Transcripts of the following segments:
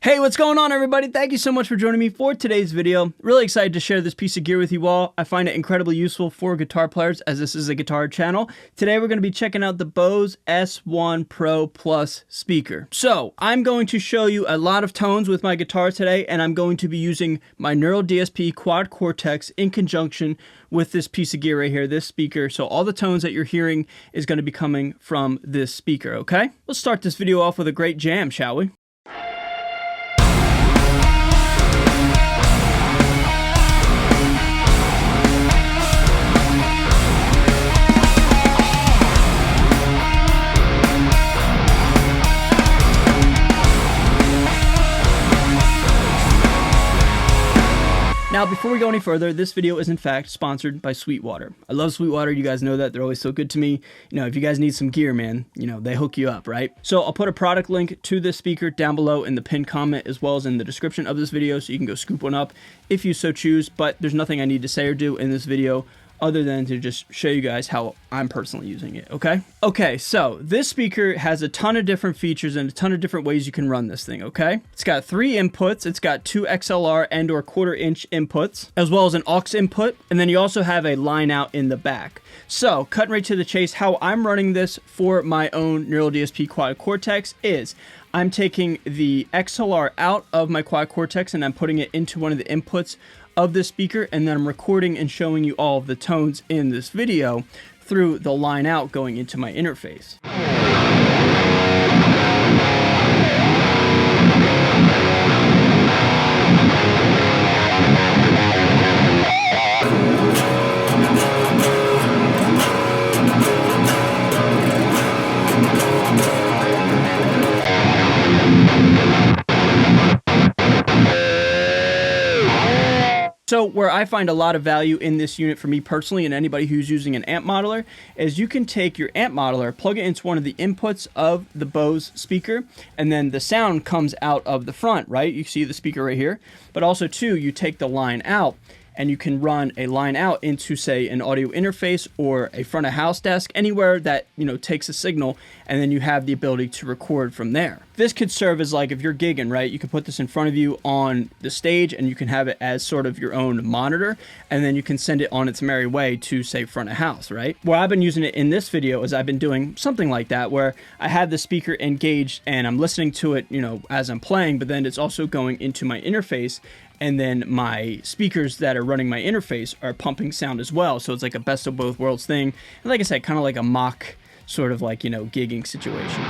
Hey, what's going on, everybody? Thank you so much for joining me for today's video. Really excited to share this piece of gear with you all. I find it incredibly useful for guitar players as this is a guitar channel. Today we're going to be checking out the Bose S1 Pro Plus speaker. So I'm going to show you a lot of tones with my guitar today, and I'm going to be using my Neural DSP Quad Cortex in conjunction with this piece of gear right here, this speaker. So all the tones that you're hearing is going to be coming from this speaker, okay? Let's start this video off with a great jam, shall we? Now, before we go any further, this video is in fact sponsored by Sweetwater. I love Sweetwater. You guys know that. They're always so good to me. You know, if you guys need some gear, man, you know, they hook you up, right? So I'll put a product link to this speaker down below in the pinned comment as well as in the description of this video, so you can go scoop one up if you so choose. But there's nothing I need to say or do in this video other than to just show you guys how I'm personally using it, okay? Okay, so this speaker has a ton of different features and a ton of different ways you can run this thing, okay? It's got 3 inputs. It's got 2 XLR and or 1/4 inch inputs, as well as an aux input, and then you also have a line out in the back. So, cutting right to the chase, how I'm running this for my own Neural DSP Quad Cortex is I'm taking the XLR out of my Quad Cortex and I'm putting it into one of the inputs of this speaker, and then I'm recording and showing you all of the tones in this video through the line out going into my interface. So where I find a lot of value in this unit for me personally and anybody who's using an amp modeler is you can take your amp modeler, plug it into one of the inputs of the Bose speaker, and then the sound comes out of the front, right? You see the speaker right here, but also too, you take the line out and you can run a line out into, say, an audio interface or a front of house desk, anywhere that, you know, takes a signal, and then you have the ability to record from there. This could serve as, like, if you're gigging, right, you can put this in front of you on the stage and you can have it as sort of your own monitor, and then you can send it on its merry way to, say, front of house, right? Where I've been using it in this video is I've been doing something like that, where I have the speaker engaged and I'm listening to it, you know, as I'm playing, but then it's also going into my interface, and then my speakers that are running my interface are pumping sound as well. So it's like a best of both worlds thing. And like I said, kind of like a mock sort of like, you know, gigging situation.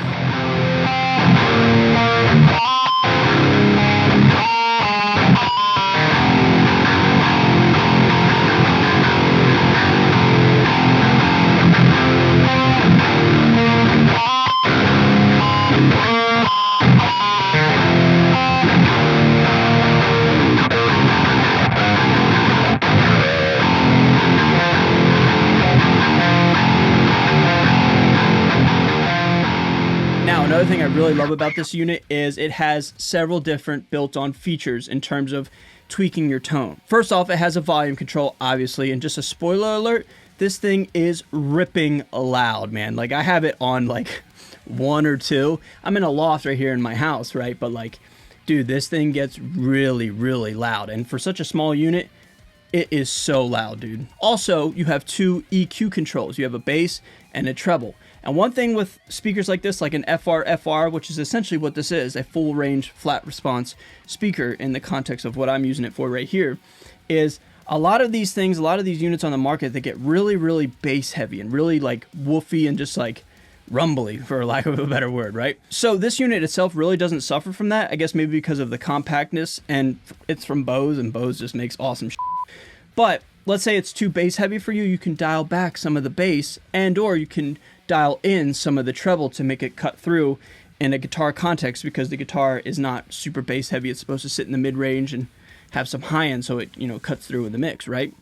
Now, another thing I really love about this unit is it has several different built-on features in terms of tweaking your tone. First off, it has a volume control, obviously, and just a spoiler alert, this thing is ripping loud, man. Like, I have it on, like, 1 or 2. I'm in a loft right here in my house, right? But, like, dude, this thing gets really, really loud. And for such a small unit, it is so loud, dude. Also, you have 2 EQ controls. You have a bass and a treble. And one thing with speakers like this, like an FR, which is essentially what this is, a full range flat response speaker in the context of what I'm using it for right here, is a lot of these things, a lot of these units on the market, they get really, really bass heavy and really like woofy and just like rumbly, for lack of a better word, right? So this unit itself really doesn't suffer from that, I guess maybe because of the compactness, and it's from Bose, and Bose just makes awesome shit. But let's say it's too bass heavy for you, you can dial back some of the bass, and or you can dial in some of the treble to make it cut through in a guitar context, because the guitar is not super bass heavy. It's supposed to sit in the mid-range and have some high end, so it, you know, cuts through in the mix, right?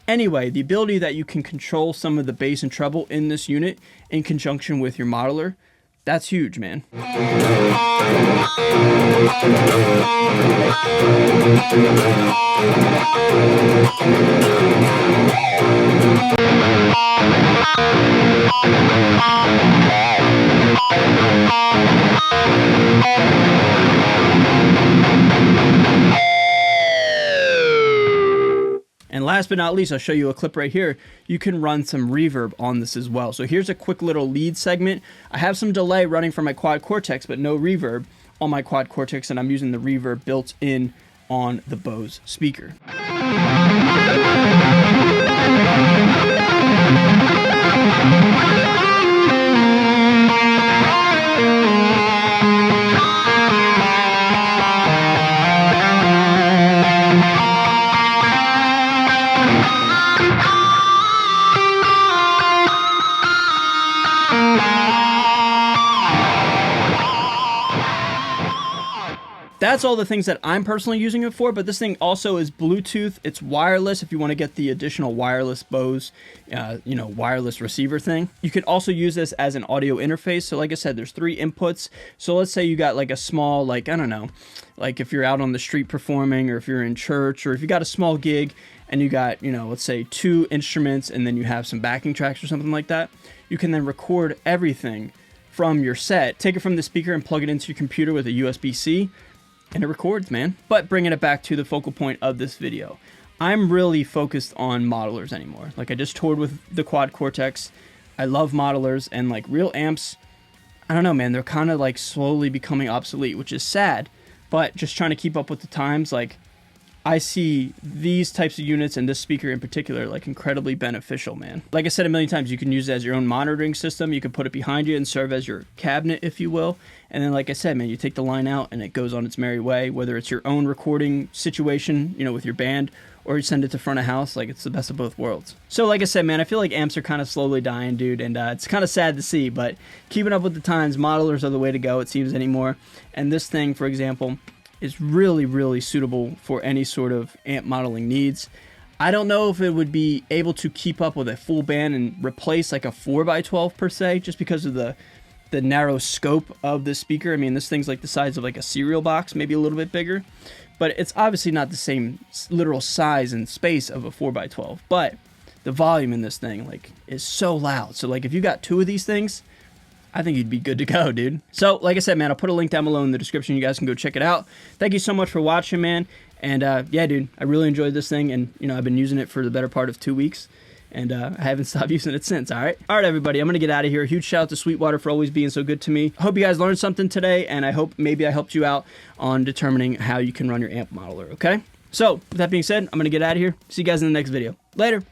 Anyway, the ability that you can control some of the bass and treble in this unit in conjunction with your modeler, that's huge, man. last but not least, I'll show you a clip right here. You can run some reverb on this as well. So here's a quick little lead segment. I have some delay running from my quad cortex, but no reverb on my quad cortex, and I'm using the reverb built in on the Bose speaker. That's all the things that I'm personally using it for, but this thing also is Bluetooth. It's wireless if you want to get the additional wireless Bose, wireless receiver thing. You could also use this as an audio interface. So like I said, there's 3 inputs. So let's say you got like a small, like, I don't know, like if you're out on the street performing, or if you're in church, or if you got a small gig and you got, let's say 2 instruments and then you have some backing tracks or something like that. You can then record everything from your set, take it from the speaker and plug it into your computer with a USB-C. And it records, man. But bringing it back to the focal point of this video, I'm really focused on modelers anymore. Like, I just toured with the quad cortex. I love modelers, and like real amps, I don't know, man, they're kind of like slowly becoming obsolete, which is sad, but just trying to keep up with the times. Like, I see these types of units and this speaker in particular like incredibly beneficial, man. Like I said a million times, you can use it as your own monitoring system. You can put it behind you and serve as your cabinet, if you will. And then, like I said, man, you take the line out and it goes on its merry way, whether it's your own recording situation, with your band, or you send it to front of house. Like, it's the best of both worlds. So like I said, man, I feel like amps are kind of slowly dying, dude, and it's kind of sad to see, but keeping up with the times, modelers are the way to go, it seems, anymore. And this thing, for example, is really, really suitable for any sort of amp modeling needs. I don't know if it would be able to keep up with a full band and replace like a 4x12 per se, just because of the narrow scope of the speaker. I mean, this thing's like the size of like a cereal box, maybe a little bit bigger, but it's obviously not the same literal size and space of a 4x12, but the volume in this thing like is so loud. So like if you got 2 of these things, I think you'd be good to go, dude. So, like I said, man, I'll put a link down below in the description. You guys can go check it out. Thank you so much for watching, man. And, yeah, dude, I really enjoyed this thing. And, I've been using it for the better part of 2 weeks. And I haven't stopped using it since, all right? All right, everybody, I'm going to get out of here. A huge shout out to Sweetwater for always being so good to me. I hope you guys learned something today. And I hope maybe I helped you out on determining how you can run your amp modeler, okay? So, with that being said, I'm going to get out of here. See you guys in the next video. Later.